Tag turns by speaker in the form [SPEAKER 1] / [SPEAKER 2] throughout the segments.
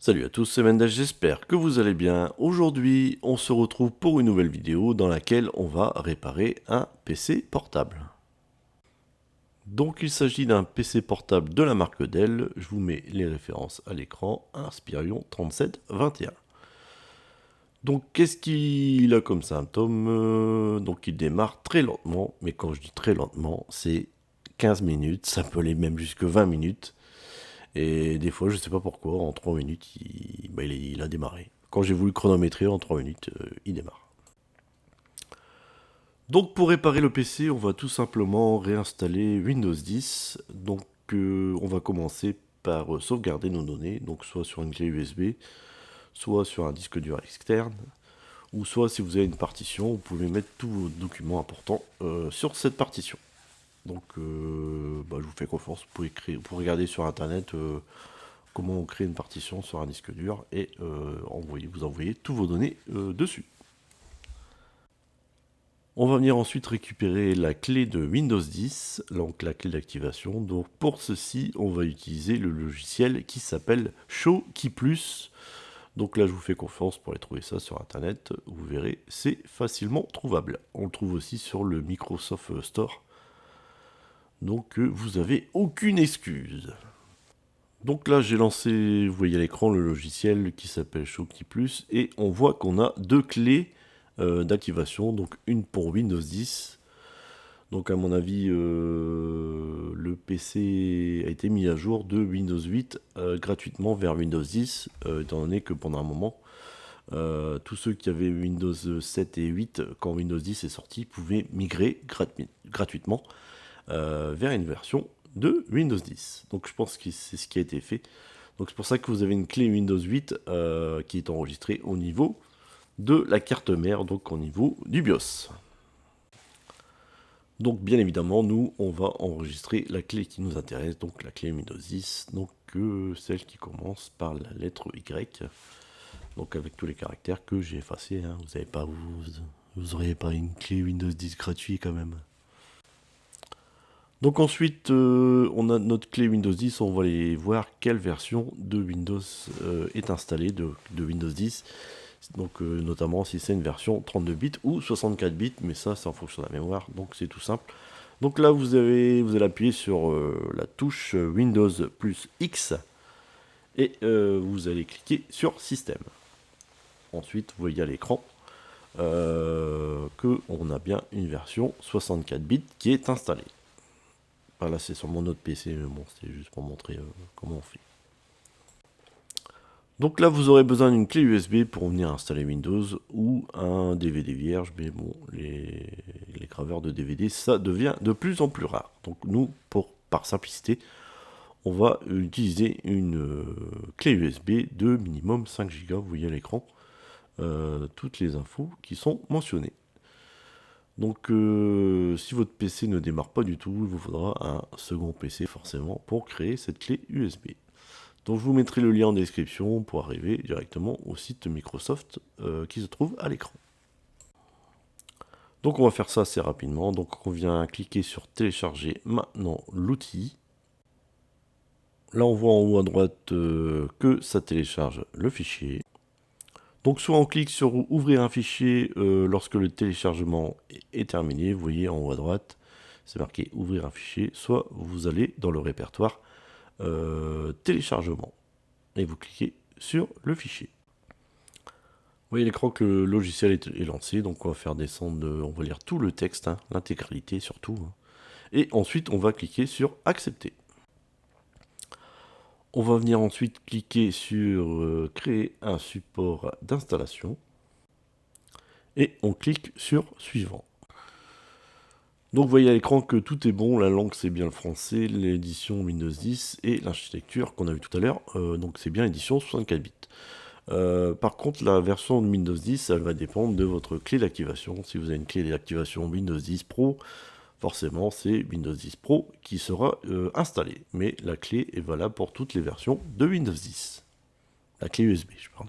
[SPEAKER 1] Salut à tous, c'est Mendes, j'espère que vous allez bien. Aujourd'hui, on se retrouve pour une nouvelle vidéo dans laquelle on va réparer un PC portable. Donc il s'agit d'un PC portable de la marque Dell, je vous mets les références à l'écran, un Spirion 3721. Donc qu'est-ce qu'il a comme symptôme? Donc il démarre très lentement, mais quand je dis très lentement, c'est 15 minutes, ça peut aller même jusque 20 minutes. Et des fois, je sais pas pourquoi, en 3 minutes, il a démarré. Quand j'ai voulu chronométrer, en 3 minutes, il démarre. Donc pour réparer le PC, on va tout simplement réinstaller Windows 10. Donc on va commencer par sauvegarder nos données, donc soit sur une clé USB, soit sur un disque dur externe, ou soit si vous avez une partition, vous pouvez mettre tous vos documents importants sur cette partition. Donc je vous fais confiance, vous pouvez regarder sur internet comment on crée une partition sur un disque dur et vous envoyez tous vos données dessus. On va venir ensuite récupérer la clé de Windows 10, donc la clé d'activation. Donc pour ceci, on va utiliser le logiciel qui s'appelle Showkey Plus. Donc là, je vous fais confiance pour aller trouver ça sur internet. Vous verrez, c'est facilement trouvable. On le trouve aussi sur le Microsoft Store. Donc vous n'avez aucune excuse. Donc là, j'ai lancé, vous voyez à l'écran, le logiciel qui s'appelle Showkey Plus, et on voit qu'on a deux clés d'activation, donc une pour Windows 10. Donc à mon avis, le PC a été mis à jour de Windows 8 gratuitement vers Windows 10, étant donné que pendant un moment, tous ceux qui avaient Windows 7 et 8, quand Windows 10 est sorti, pouvaient migrer gratuitement vers une version de Windows 10. Donc je pense que c'est ce qui a été fait. Donc c'est pour ça que vous avez une clé Windows 8 qui est enregistrée au niveau de la carte mère, donc au niveau du BIOS. Donc bien évidemment, nous, on va enregistrer la clé qui nous intéresse, donc la clé Windows 10, donc celle qui commence par la lettre Y, donc avec tous les caractères que j'ai effacés. Hein. Vous auriez pas une clé Windows 10 gratuite quand même. Donc ensuite, on a notre clé Windows 10, on va aller voir quelle version de Windows est installée de Windows 10. Donc notamment si c'est une version 32 bits ou 64 bits, mais ça c'est en fonction de la mémoire, donc c'est tout simple. Donc là vous allez appuyer sur la touche Windows plus X et vous allez cliquer sur Système. Ensuite vous voyez à l'écran qu'on a bien une version 64 bits qui est installée. Là c'est sur mon autre PC, mais bon c'est juste pour montrer comment on fait. Donc là vous aurez besoin d'une clé USB pour venir installer Windows ou un DVD vierge, mais bon les graveurs de DVD ça devient de plus en plus rare. Donc nous par simplicité on va utiliser une clé USB de minimum 5 Go, vous voyez à l'écran toutes les infos qui sont mentionnées. Donc si votre PC ne démarre pas du tout, il vous faudra un second PC forcément pour créer cette clé USB. Donc je vous mettrai le lien en description pour arriver directement au site Microsoft qui se trouve à l'écran. Donc on va faire ça assez rapidement. Donc on vient cliquer sur télécharger maintenant l'outil. Là on voit en haut à droite que ça télécharge le fichier. Donc soit on clique sur ouvrir un fichier lorsque le téléchargement est terminé, vous voyez en haut à droite, c'est marqué ouvrir un fichier, soit vous allez dans le répertoire téléchargement et vous cliquez sur le fichier. Vous voyez à l'écran que le logiciel est lancé, donc on va faire descendre, on va lire tout le texte, hein, l'intégralité surtout, hein. Et ensuite on va cliquer sur accepter. On va venir ensuite cliquer sur créer un support d'installation et on clique sur suivant. Donc vous voyez à l'écran que tout est bon, la langue c'est bien le français, l'édition Windows 10 et l'architecture qu'on a vu tout à l'heure, donc c'est bien l'édition 64 bits. Par contre la version de Windows 10 elle va dépendre de votre clé d'activation. Si vous avez une clé d'activation Windows 10 Pro, forcément c'est Windows 10 Pro qui sera installée, mais la clé est valable pour toutes les versions de Windows 10. La clé USB, je parle.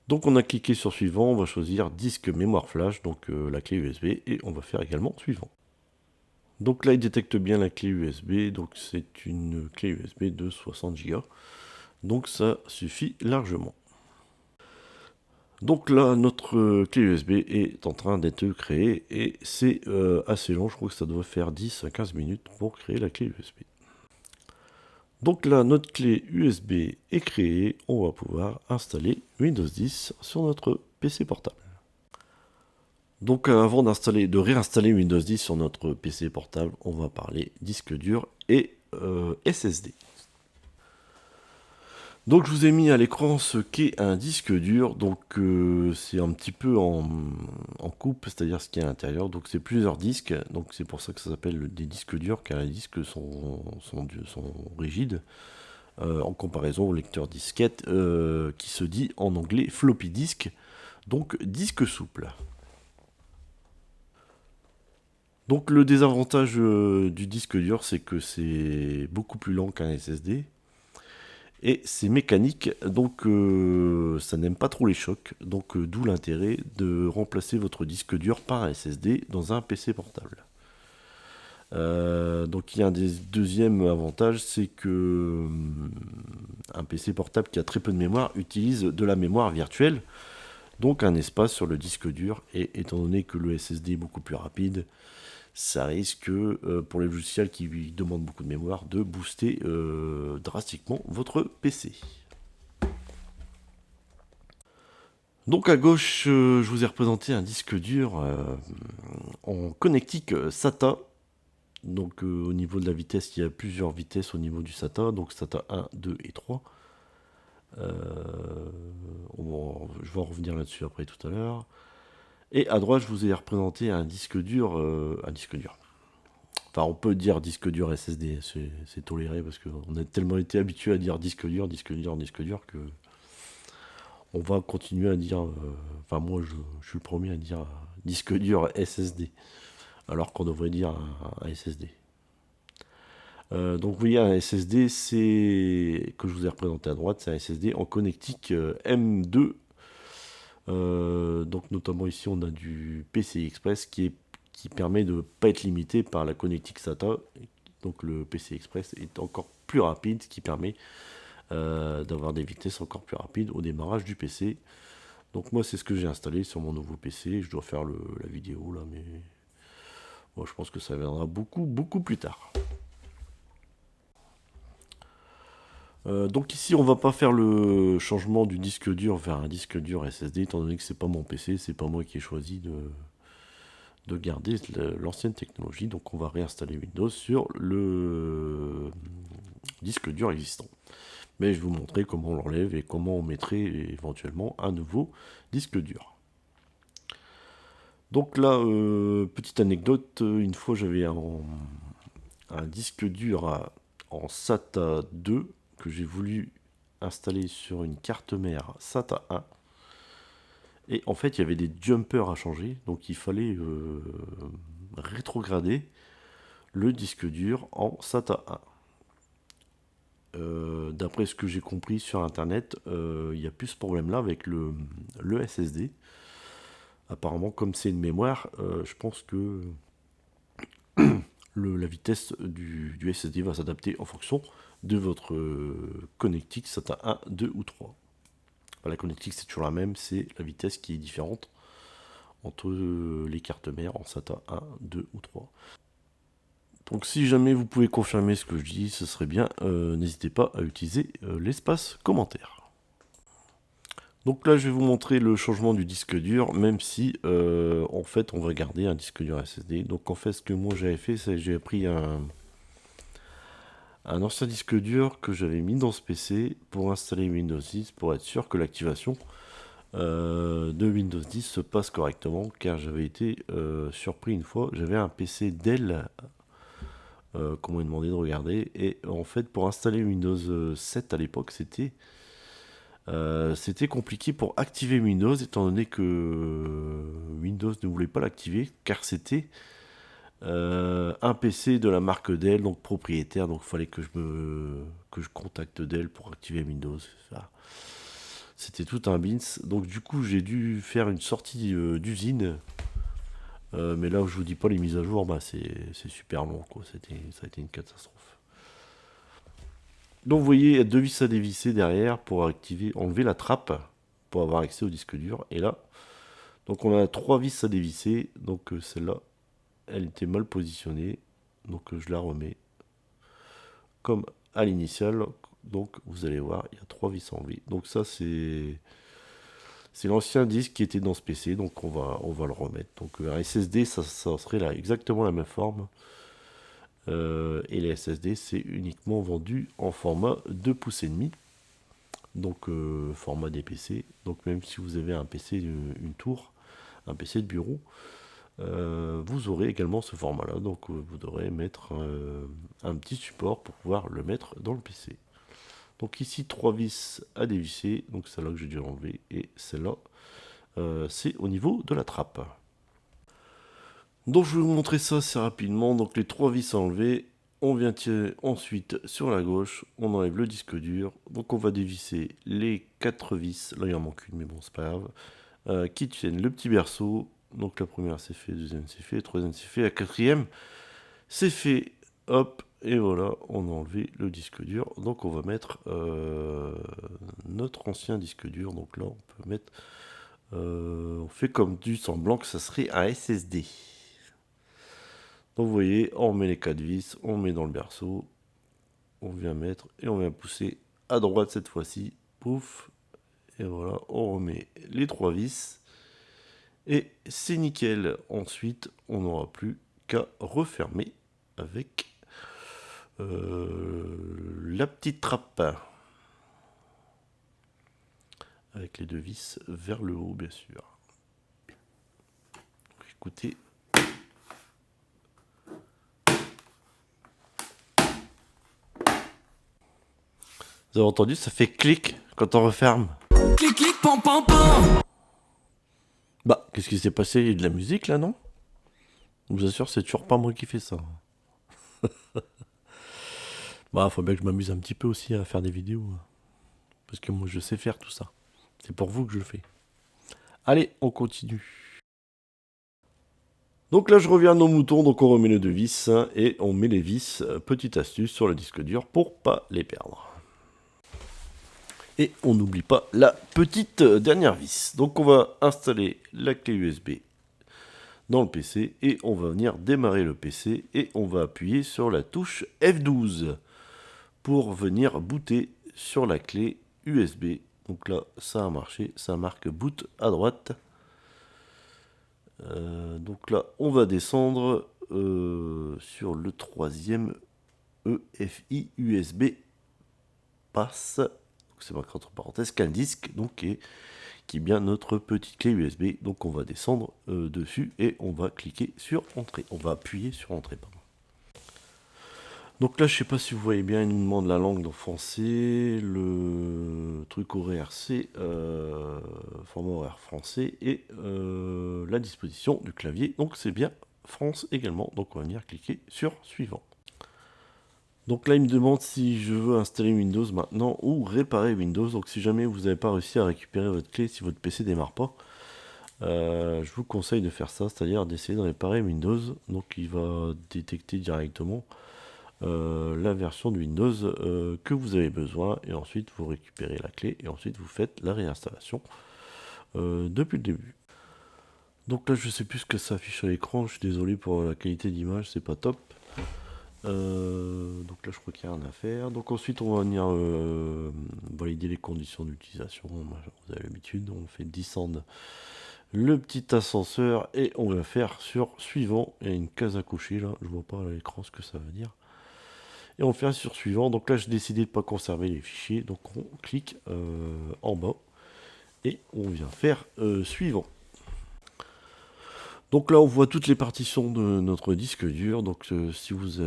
[SPEAKER 1] Donc on a cliqué sur suivant, on va choisir disque mémoire flash, donc la clé USB, et on va faire également suivant. Donc là il détecte bien la clé USB, donc c'est une clé USB de 60 Go. Donc ça suffit largement. Donc là, notre clé USB est en train d'être créée et c'est assez long, je crois que ça doit faire 10 à 15 minutes pour créer la clé USB. Donc là, notre clé USB est créée, on va pouvoir installer Windows 10 sur notre PC portable. Donc avant de réinstaller Windows 10 sur notre PC portable, on va parler disque dur et SSD. Donc je vous ai mis à l'écran ce qu'est un disque dur, donc c'est un petit peu en coupe, c'est-à-dire ce qu'il y a à l'intérieur, donc c'est plusieurs disques, donc c'est pour ça que ça s'appelle des disques durs, car les disques sont rigides, en comparaison au lecteur disquette, qui se dit en anglais floppy disk, donc disque souple. Donc le désavantage du disque dur, c'est que c'est beaucoup plus lent qu'un SSD. Et c'est mécanique, donc ça n'aime pas trop les chocs, donc d'où l'intérêt de remplacer votre disque dur par un SSD dans un PC portable. Donc il y a un deuxième avantage, c'est que un PC portable qui a très peu de mémoire utilise de la mémoire virtuelle, donc un espace sur le disque dur, et étant donné que le SSD est beaucoup plus rapide, ça risque, pour les logiciels qui demandent beaucoup de mémoire, de booster drastiquement votre PC. Donc à gauche, je vous ai représenté un disque dur en connectique SATA. Donc au niveau de la vitesse, il y a plusieurs vitesses au niveau du SATA, donc SATA 1, 2 et 3. Je vais en revenir là-dessus après tout à l'heure. Et à droite, je vous ai représenté un disque dur. Enfin, on peut dire disque dur SSD, c'est toléré parce qu'on a tellement été habitué à dire disque dur que on va continuer à dire. Enfin, moi, je suis le premier à dire disque dur SSD, alors qu'on devrait dire un SSD. Donc, vous voyez, un SSD, c'est que je vous ai représenté à droite, c'est un SSD en connectique M2. Donc, notamment ici, on a du PCI Express qui permet de ne pas être limité par la connectique SATA. Donc le PCI Express est encore plus rapide, ce qui permet d'avoir des vitesses encore plus rapides au démarrage du PC. Donc moi c'est ce que j'ai installé sur mon nouveau PC. Je dois faire la vidéo là, mais moi je pense que ça viendra beaucoup plus tard. Donc ici on va pas faire le changement du disque dur vers un disque dur SSD, étant donné que c'est pas mon PC, c'est pas moi qui ai choisi de garder l'ancienne technologie. Donc on va réinstaller Windows sur le disque dur existant. Mais je vais vous montrer comment on l'enlève et comment on mettrait éventuellement un nouveau disque dur. Donc là, petite anecdote, une fois j'avais un disque dur en SATA 2 que j'ai voulu installer sur une carte mère SATA 1. Et en fait, il y avait des jumpers à changer, donc il fallait rétrograder le disque dur en SATA 1. D'après ce que j'ai compris sur internet, il n'y a plus ce problème là avec le SSD. Apparemment, comme c'est une mémoire, je pense que la vitesse du SSD va s'adapter en fonction de votre connectique SATA 1, 2 ou 3. Enfin, la connectique c'est toujours la même, c'est la vitesse qui est différente entre les cartes mères en SATA 1, 2 ou 3. Donc si jamais vous pouvez confirmer ce que je dis, ce serait bien. N'hésitez pas à utiliser l'espace commentaire. Donc là, je vais vous montrer le changement du disque dur, même si en fait, on va garder un disque dur SSD. Donc en fait, ce que moi j'avais fait, c'est que j'ai pris un ancien disque dur que j'avais mis dans ce PC pour installer Windows 10, pour être sûr que l'activation de Windows 10 se passe correctement, car j'avais été surpris une fois. J'avais un PC Dell qu'on m'a demandé de regarder, et en fait, pour installer Windows 7 à l'époque, c'était compliqué pour activer Windows, étant donné que Windows ne voulait pas l'activer, car c'était un PC de la marque Dell, donc propriétaire, donc il fallait que je contacte Dell pour activer Windows. C'était tout un bins, donc du coup j'ai dû faire une sortie d'usine, mais là où je vous dis pas les mises à jour, bah c'est super long, quoi. Ça a été une catastrophe. Donc vous voyez, il y a 2 vis à dévisser derrière pour enlever la trappe, pour avoir accès au disque dur. Et là, donc on a 3 vis à dévisser, donc celle-là, elle était mal positionnée, donc je la remets comme à l'initiale. Donc vous allez voir, il y a 3 vis à enlever. Donc ça c'est l'ancien disque qui était dans ce PC, donc on va le remettre. Donc un SSD, ça serait là exactement la même forme. Et les SSD, c'est uniquement vendu en format 2,5 pouces. Donc format des PC. Donc même si vous avez un PC, une tour, un PC de bureau, vous aurez également ce format-là. Donc vous devrez mettre un petit support pour pouvoir le mettre dans le PC. Donc ici 3 vis à dévisser. Donc celle-là que j'ai dû enlever et celle-là, c'est au niveau de la trappe. Donc je vais vous montrer ça assez rapidement. Donc les 3 vis à enlever. On vient tirer ensuite sur la gauche, on enlève le disque dur. Donc on va dévisser les 4 vis, là il en manque une mais bon c'est pas grave, qui tiennent le petit berceau. Donc la première c'est fait, la deuxième c'est fait, la troisième c'est fait, la quatrième c'est fait. Hop, et voilà, on a enlevé le disque dur. Donc on va mettre notre ancien disque dur. Donc là on peut mettre, on fait comme du semblant que ça serait un SSD. Donc vous voyez, on met les 4 vis, on met dans le berceau, on vient mettre et on vient pousser à droite cette fois-ci, pouf, et voilà, on remet les 3 vis et c'est nickel. Ensuite, on n'aura plus qu'à refermer avec la petite trappe, avec les 2 vis vers le haut, bien sûr. Écoutez. Vous avez entendu, ça fait clic quand on referme. Clic, clic, pam, pam, pam. Bah, qu'est-ce qui s'est passé? Il y a de la musique là, non? Je vous assure, c'est toujours pas moi qui fais ça. Bah, faut bien que je m'amuse un petit peu aussi à faire des vidéos. Parce que moi, je sais faire tout ça. C'est pour vous que je le fais. Allez, on continue. Donc là, je reviens à nos moutons. Donc on remet les 2 vis et on met les vis, petite astuce, sur le disque dur pour pas les perdre. Et on n'oublie pas la petite dernière vis. Donc on va installer la clé USB dans le PC et on va venir démarrer le PC et on va appuyer sur la touche F12 pour venir booter sur la clé USB. Donc là, ça a marché, ça marque boot à droite. Donc là, on va descendre sur le 3e EFI USB pass. C'est marqué entre parenthèses qu'un disque, donc qui est bien notre petite clé USB. Donc on va descendre dessus et on va cliquer sur entrée. On va appuyer sur entrée, pardon. Donc là, je sais pas si vous voyez bien, il nous demande la langue dans français, le truc horaire, c'est format horaire français et la disposition du clavier. Donc c'est bien France également. Donc on va venir cliquer sur suivant. Donc là, il me demande si je veux installer Windows maintenant ou réparer Windows. Donc si jamais vous n'avez pas réussi à récupérer votre clé, si votre PC ne démarre pas, je vous conseille de faire ça, c'est-à-dire d'essayer de réparer Windows. Donc il va détecter directement la version de Windows que vous avez besoin et ensuite vous récupérez la clé et ensuite vous faites la réinstallation depuis le début. Donc là, je sais plus ce que ça affiche à l'écran, je suis désolé pour la qualité d'image, c'est pas top. Donc là je crois qu'il n'y a rien à faire. Donc ensuite on va venir valider les conditions d'utilisation. Vous avez l'habitude, on fait descendre le petit ascenseur et on va faire sur suivant. Il y a une case à cocher là, je vois pas à l'écran ce que ça veut dire. Et on fait sur suivant. Donc là j'ai décidé de ne pas conserver les fichiers. Donc on clique en bas et on vient faire suivant. Donc là, on voit toutes les partitions de notre disque dur. Donc si vous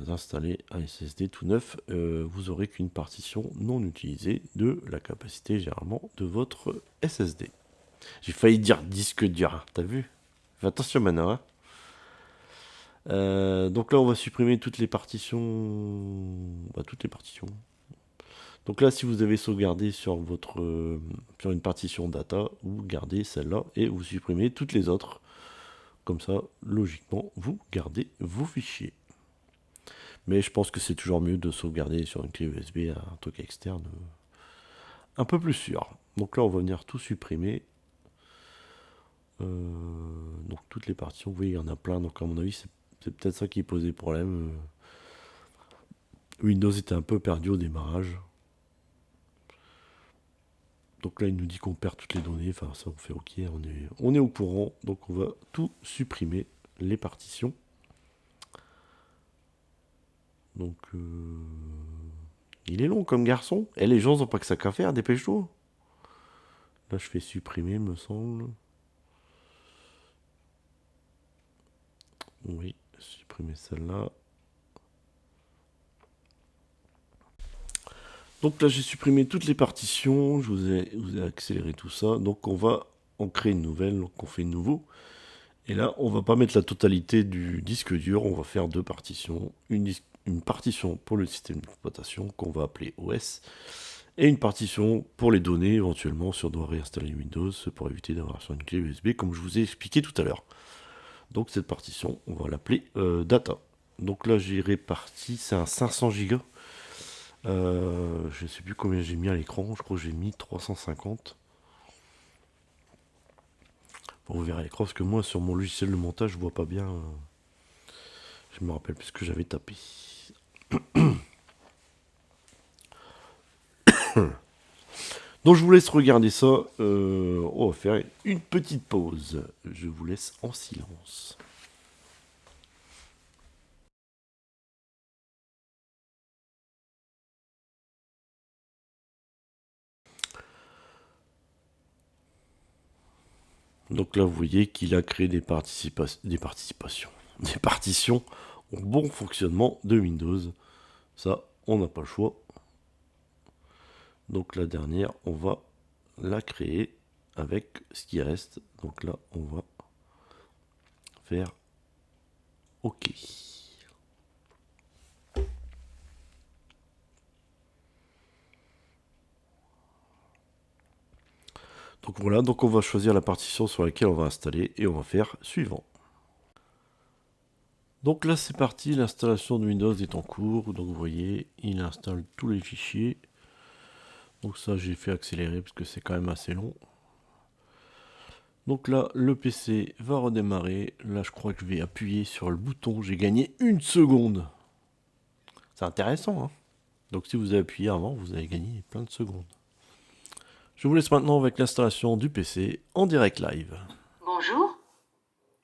[SPEAKER 1] installez un SSD tout neuf, vous aurez qu'une partition non utilisée de la capacité généralement de votre SSD. J'ai failli dire disque dur, hein, t'as vu? Fais attention maintenant. Hein. Donc là, on va supprimer toutes les partitions. Toutes les partitions. Donc là, si vous avez sauvegardé sur sur une partition data, vous gardez celle-là et vous supprimez toutes les autres. Comme ça, logiquement, vous gardez vos fichiers. Mais je pense que c'est toujours mieux de sauvegarder sur une clé USB un truc externe un peu plus sûr. Donc là, on va venir tout supprimer. Donc toutes les partitions, vous voyez, il y en a plein. Donc à mon avis, c'est peut-être ça qui posait problème. Windows était un peu perdu au démarrage. Donc là, il nous dit qu'on perd toutes les données. Enfin, ça, on fait OK. On est au courant. Donc on va tout supprimer, les partitions. Donc, il est long comme garçon. Et les gens n'ont pas que ça qu'à faire, dépêche-toi. Là, je fais supprimer, me semble. Oui, supprimer celle-là. Donc là, j'ai supprimé toutes les partitions. Je vous ai accéléré tout ça. Donc, on va en créer une nouvelle. Donc, on fait nouveau. Et là, on va pas mettre la totalité du disque dur. On va faire deux partitions. Une partition pour le système d'exploitation qu'on va appeler OS. Et une partition pour les données, éventuellement, si on doit réinstaller Windows, pour éviter d'avoir sur une clé USB, comme je vous ai expliqué tout à l'heure. Donc cette partition, on va l'appeler Data. Donc là, j'ai réparti, c'est un 500 Go. Je ne sais plus combien j'ai mis à l'écran, je crois que j'ai mis 350. Bon, vous verrez à l'écran, parce que moi, sur mon logiciel de montage, je vois pas bien. Je me rappelle plus ce que j'avais tapé. Donc je vous laisse regarder ça. On va faire une petite pause. Je vous laisse en silence. Donc là, vous voyez qu'il a créé des partitions au bon fonctionnement de Windows. Ça, on n'a pas le choix. Donc la dernière, on va la créer avec ce qui reste. Donc là, on va faire OK. Donc voilà, donc on va choisir la partition sur laquelle on va installer et on va faire suivant. Donc là c'est parti, l'installation de Windows est en cours. Donc vous voyez, il installe tous les fichiers. Donc ça j'ai fait accélérer parce que c'est quand même assez long. Donc là le PC va redémarrer. Là je crois que je vais appuyer sur le bouton. J'ai gagné 1 seconde. C'est intéressant, hein. Donc si vous avez appuyé avant, vous avez gagné plein de secondes. Je vous laisse maintenant avec l'installation du PC en direct live.
[SPEAKER 2] Bonjour,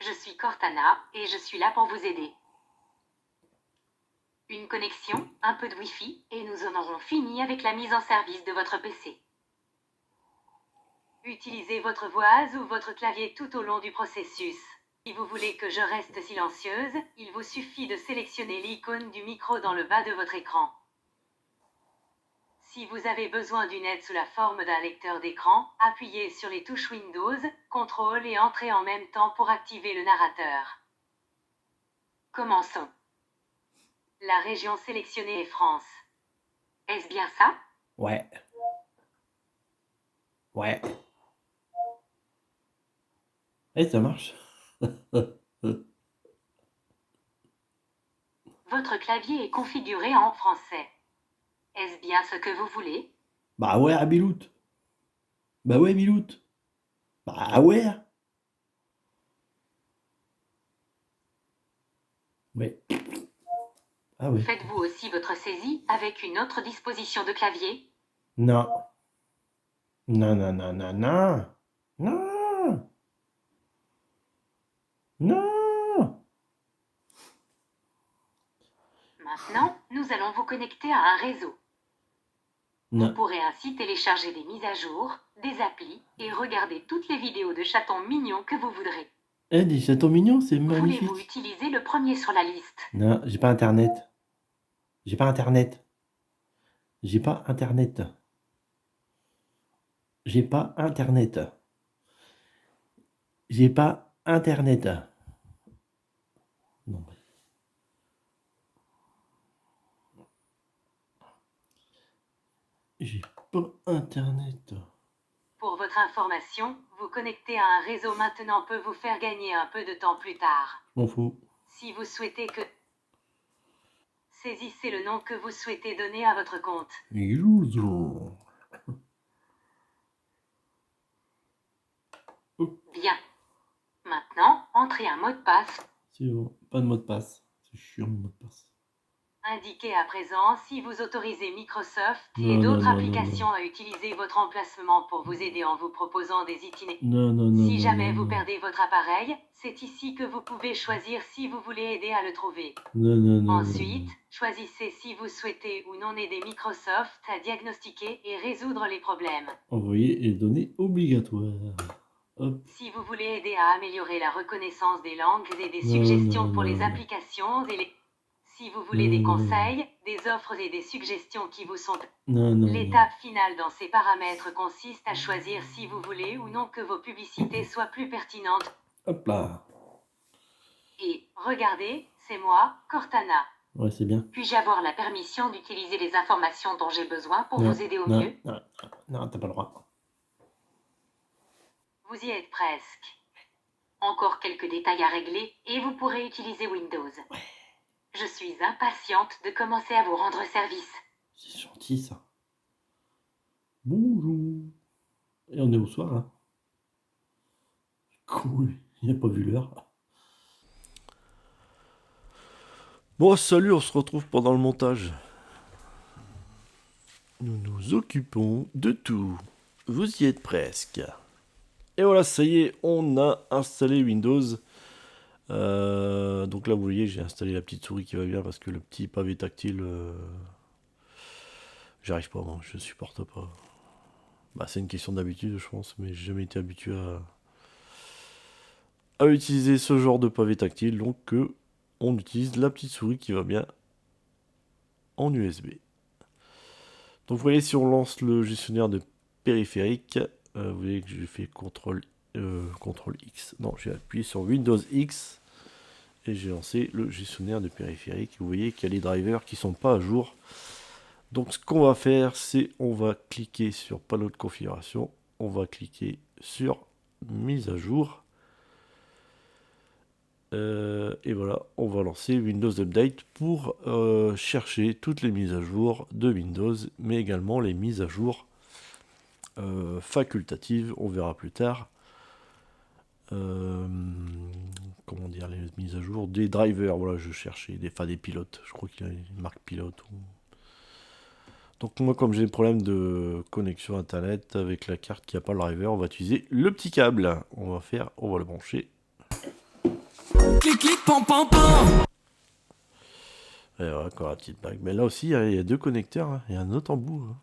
[SPEAKER 2] je suis Cortana et je suis là pour vous aider. Une connexion, un peu de Wi-Fi et nous en aurons fini avec la mise en service de votre PC. Utilisez votre voix ou votre clavier tout au long du processus. Si vous voulez que je reste silencieuse, il vous suffit de sélectionner l'icône du micro dans le bas de votre écran. Si vous avez besoin d'une aide sous la forme d'un lecteur d'écran, appuyez sur les touches Windows, CTRL et Entrée en même temps pour activer le narrateur. Commençons. La région sélectionnée est France. Est-ce bien ça?
[SPEAKER 3] Ouais. Ouais. Et ça marche.
[SPEAKER 2] Votre clavier est configuré en français. Est-ce bien ce que vous voulez?
[SPEAKER 3] Bah ouais, Milout. Bah ouais, Milout. Bah ouais. Ouais. Ah ouais.
[SPEAKER 2] Faites-vous aussi votre saisie avec une autre disposition de clavier?
[SPEAKER 3] Non. Non, non, non, non, non. Non. Non.
[SPEAKER 2] Maintenant, nous allons vous connecter à un réseau. Vous
[SPEAKER 3] Non.
[SPEAKER 2] pourrez ainsi télécharger des mises à jour, des applis et regarder toutes les vidéos de chatons mignons que vous voudrez.
[SPEAKER 3] Eh, des chatons mignons, c'est
[SPEAKER 2] Voulez-vous
[SPEAKER 3] magnifique.
[SPEAKER 2] utiliser le premier sur la liste?
[SPEAKER 3] Non, j'ai pas internet. J'ai pas internet. J'ai pas internet. J'ai pas internet. J'ai pas internet. Non. J'ai pas internet.
[SPEAKER 2] Pour votre information, vous connecter à un réseau maintenant peut vous faire gagner un peu de temps plus tard.
[SPEAKER 3] Je m'en fous.
[SPEAKER 2] Si vous souhaitez que Saisissez le nom que vous souhaitez donner à votre compte.
[SPEAKER 3] User.
[SPEAKER 2] Bien. Maintenant, entrez un mot de passe.
[SPEAKER 3] C'est bon, pas de mot de passe. C'est chiant le mot de passe.
[SPEAKER 2] Indiquez à présent si vous autorisez Microsoft et
[SPEAKER 3] Non,
[SPEAKER 2] d'autres
[SPEAKER 3] non, non,
[SPEAKER 2] applications à utiliser votre emplacement pour vous aider en vous proposant des itinéraires.
[SPEAKER 3] non, non, non,
[SPEAKER 2] Si
[SPEAKER 3] non,
[SPEAKER 2] jamais
[SPEAKER 3] non,
[SPEAKER 2] vous
[SPEAKER 3] non.
[SPEAKER 2] perdez votre appareil, c'est ici que vous pouvez choisir si vous voulez aider à le trouver.
[SPEAKER 3] Non, non, non,
[SPEAKER 2] Ensuite,
[SPEAKER 3] non.
[SPEAKER 2] choisissez si vous souhaitez ou non aider Microsoft à diagnostiquer et résoudre les problèmes.
[SPEAKER 3] Envoyer les données obligatoires. Hop.
[SPEAKER 2] Si vous voulez aider à améliorer la reconnaissance des langues et des
[SPEAKER 3] Non,
[SPEAKER 2] suggestions
[SPEAKER 3] non,
[SPEAKER 2] pour les
[SPEAKER 3] non.
[SPEAKER 2] applications et les... Si vous voulez des conseils, des offres et des suggestions qui vous sont...
[SPEAKER 3] Non, non, non.
[SPEAKER 2] L'étape finale dans ces paramètres consiste à choisir si vous voulez ou non que vos publicités soient plus pertinentes.
[SPEAKER 3] Hop là.
[SPEAKER 2] Et, regardez, c'est moi, Cortana.
[SPEAKER 3] Ouais, c'est bien.
[SPEAKER 2] Puis-je avoir la permission d'utiliser les informations dont j'ai besoin pour
[SPEAKER 3] Non,
[SPEAKER 2] vous aider au
[SPEAKER 3] non,
[SPEAKER 2] mieux?
[SPEAKER 3] non, non, t'as pas le droit.
[SPEAKER 2] Vous y êtes presque. Encore quelques détails à régler et vous pourrez utiliser Windows. Je suis impatiente de commencer à vous rendre service.
[SPEAKER 3] C'est gentil ça. Bonjour. Et on est au soir là. Cool. Il n'a pas vu l'heure.
[SPEAKER 1] Bon, salut, on se retrouve pendant le montage. Nous nous occupons de tout. Vous y êtes presque. Et voilà, ça y est, on a installé Windows. Donc là, vous voyez, j'ai installé la petite souris qui va bien parce que le petit pavé tactile, j'arrive pas, moi, je supporte pas. Bah, c'est une question d'habitude, je pense, mais j'ai jamais été habitué à utiliser ce genre de pavé tactile, donc on utilise la petite souris qui va bien en USB. Donc vous voyez, si on lance le gestionnaire de périphérique, vous voyez que j'ai fait CTRL X. Non, j'ai appuyé sur Windows X et j'ai lancé le gestionnaire de périphérique. Vous voyez qu'il y a les drivers qui sont pas à jour. Donc ce qu'on va faire, c'est on va cliquer sur panneau de configuration, on va cliquer sur mise à jour. Et voilà, on va lancer Windows Update pour chercher toutes les mises à jour de Windows, mais également les mises à jour facultatives, on verra plus tard. Comment dire, les mises à jour des drivers, voilà, je cherchais des pilotes, je crois qu'il y a une marque pilote. Donc moi, comme j'ai des problèmes de connexion internet avec la carte qui n'a pas le driver, on va utiliser le petit câble. On va le brancher.
[SPEAKER 4] Clic, clic, pam, pam, pam.
[SPEAKER 1] Et voilà, encore la petite bague. Mais là aussi, il y a deux connecteurs. Hein. Il y a un autre en bout. Hein.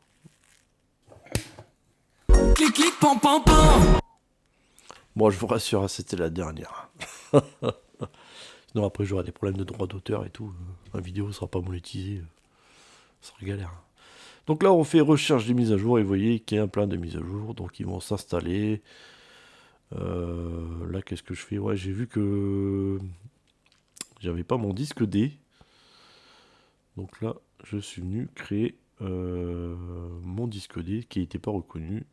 [SPEAKER 4] Clic, clic, pam, pam, pam.
[SPEAKER 1] Bon, je vous rassure, hein, c'était la dernière. Sinon, après, j'aurai des problèmes de droit d'auteur et tout. La vidéo ne sera pas monétisée. Ça sera galère. Donc là, on fait recherche des mises à jour. Et vous voyez qu'il y a un plein de mises à jour. Donc, ils vont s'installer. Là, qu'est-ce que je fais? Ouais, j'ai vu que j'avais pas mon disque D. Donc là, je suis venu créer mon disque D qui n'était pas reconnu.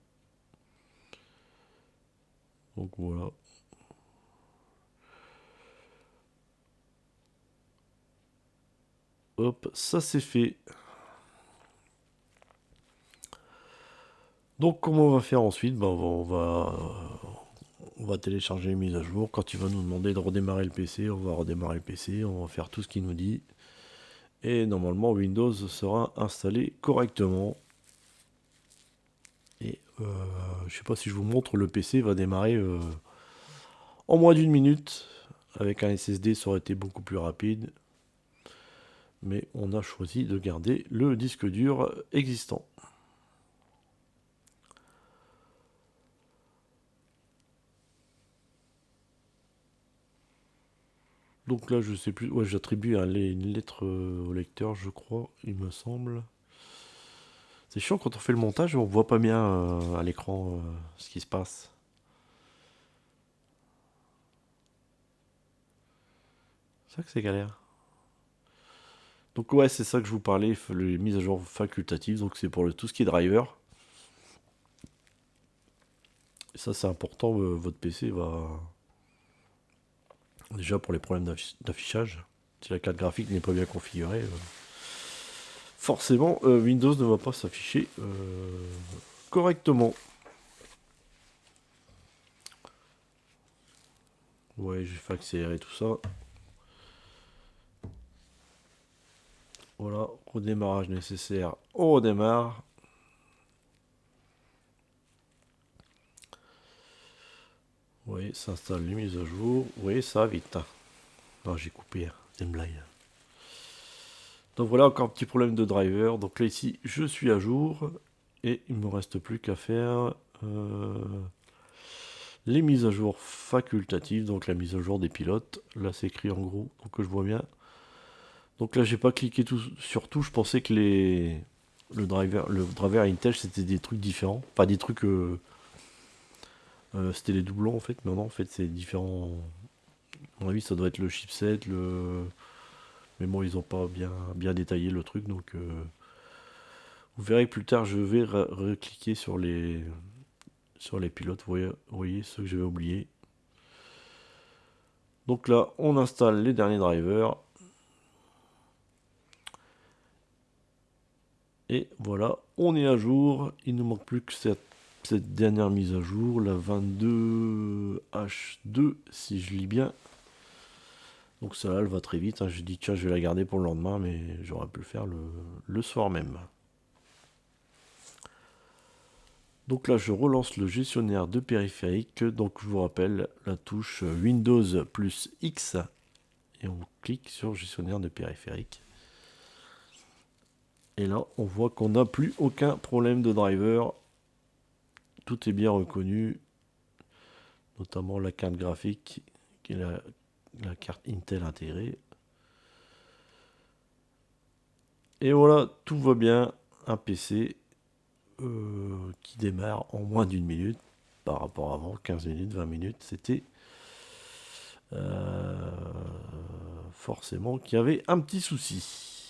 [SPEAKER 1] Donc voilà. Hop, ça c'est fait. Donc comment on va faire ensuite? Ben, on va télécharger les mises à jour. Quand il va nous demander de redémarrer le PC, on va redémarrer le PC, on va faire tout ce qu'il nous dit. Et normalement Windows sera installé correctement. Et je sais pas si je vous montre, le PC va démarrer en moins d'une minute. Avec un SSD, ça aurait été beaucoup plus rapide. Mais on a choisi de garder le disque dur existant. Donc là, je sais plus. Ouais, j'attribue une lettre au lecteur, je crois, il me semble. C'est chiant quand on fait le montage, on voit pas bien à l'écran ce qui se passe. C'est ça que c'est galère. Donc ouais, c'est ça que je vous parlais, les mises à jour facultatives. Donc c'est pour tout ce qui est driver. Et ça, c'est important. Votre PC va déjà pour les problèmes d'affichage. Si la carte graphique n'est pas bien configurée, forcément Windows ne va pas s'afficher correctement. Ouais, j'ai fait accélérer tout ça. Voilà, redémarrage nécessaire. On redémarre. Oui, ça installe les mises à jour. Oui, ça va vite. Non, j'ai coupé, c'est une blague. Donc voilà, encore un petit problème de driver. Donc là, ici, je suis à jour. Et il me reste plus qu'à faire les mises à jour facultatives. Donc la mise à jour des pilotes. Là, c'est écrit en gros, donc que je vois bien. Donc là, j'ai pas cliqué sur tout. Je pensais que le driver Intel, c'était des trucs différents. Pas des trucs... c'était les doublons en fait, mais non, en fait c'est différent. À mon avis, ça doit être le chipset, mais bon, ils ont pas bien détaillé le truc, donc vous verrez que plus tard je vais recliquer sur les pilotes. Vous voyez ceux que j'avais oubliés. Donc là, on installe les derniers drivers. Et voilà, on est à jour. Il ne manque plus que cette dernière mise à jour, la 22H2, si je lis bien. Donc celle-là, elle va très vite. Hein. Je dis, tiens, je vais la garder pour le lendemain, mais j'aurais pu le faire le soir même. Donc là, je relance le gestionnaire de périphérique. Donc je vous rappelle la touche Windows plus X. Et on clique sur gestionnaire de périphérique. Et là, on voit qu'on n'a plus aucun problème de driver. Tout est bien reconnu. Notamment la carte graphique, qui est la carte Intel intégrée. Et voilà, tout va bien. Un PC qui démarre en moins d'une minute par rapport à avant, 15 minutes, 20 minutes. C'était forcément qu'il y avait un petit souci.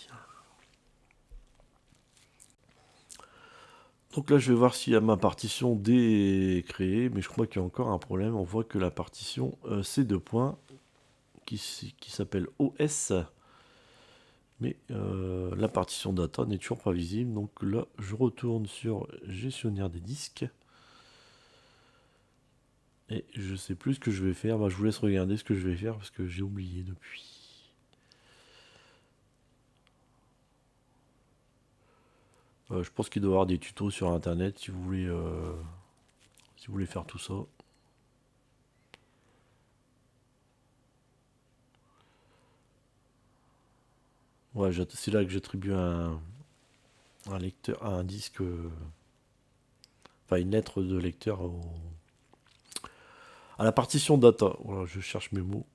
[SPEAKER 1] Donc là, je vais voir s'il y a ma partition D créée, mais je crois qu'il y a encore un problème. On voit que la partition C2 points, qui s'appelle OS, mais la partition data n'est toujours pas visible. Donc là, je retourne sur gestionnaire des disques. Et je sais plus ce que je vais faire. Bah, je vous laisse regarder ce que je vais faire parce que j'ai oublié depuis. Je pense qu'il doit y avoir des tutos sur internet si vous voulez faire tout ça. Ouais, c'est là que j'attribue un lecteur, un disque, enfin une lettre de lecteur à la partition data. Voilà, je cherche mes mots.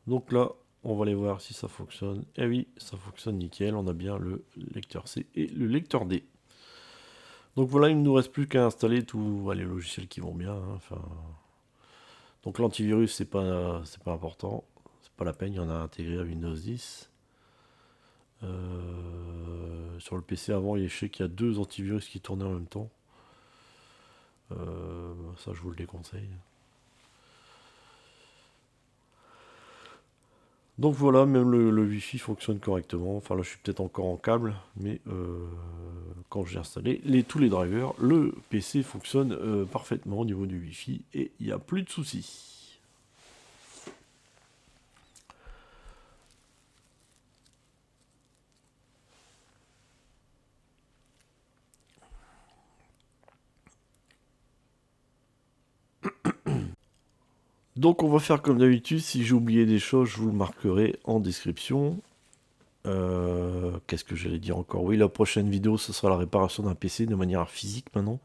[SPEAKER 1] Donc là, on va aller voir si ça fonctionne. Eh oui, ça fonctionne nickel. On a bien le lecteur C et le lecteur D. Donc voilà, il ne nous reste plus qu'à installer tous les logiciels qui vont bien. Hein, enfin, donc l'antivirus, c'est pas important. C'est pas la peine, il y en a intégré à Windows 10. Sur le PC avant, je sais qu'il y a 2 antivirus qui tournaient en même temps. Ça, je vous le déconseille. Donc voilà, même le Wi-Fi fonctionne correctement. Enfin là, je suis peut-être encore en câble, mais quand j'ai installé tous les drivers, le PC fonctionne parfaitement au niveau du Wi-Fi et il n'y a plus de soucis. Donc on va faire comme d'habitude, si j'ai oublié des choses, je vous le marquerai en description. Qu'est-ce que j'allais dire encore? Oui, la prochaine vidéo, ce sera la réparation d'un PC de manière physique maintenant.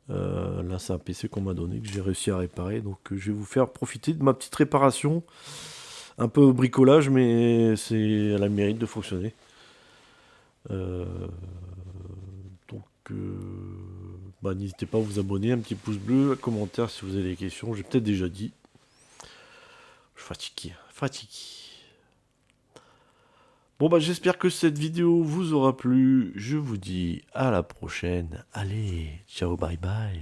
[SPEAKER 1] Là, c'est un PC qu'on m'a donné, que j'ai réussi à réparer. Donc je vais vous faire profiter de ma petite réparation. Un peu bricolage, mais elle a le mérite de fonctionner. Donc... bah, n'hésitez pas à vous abonner, un petit pouce bleu, un commentaire si vous avez des questions. J'ai peut-être déjà dit. Je suis fatigué. Bon bah j'espère que cette vidéo vous aura plu. Je vous dis à la prochaine. Allez, ciao, bye bye.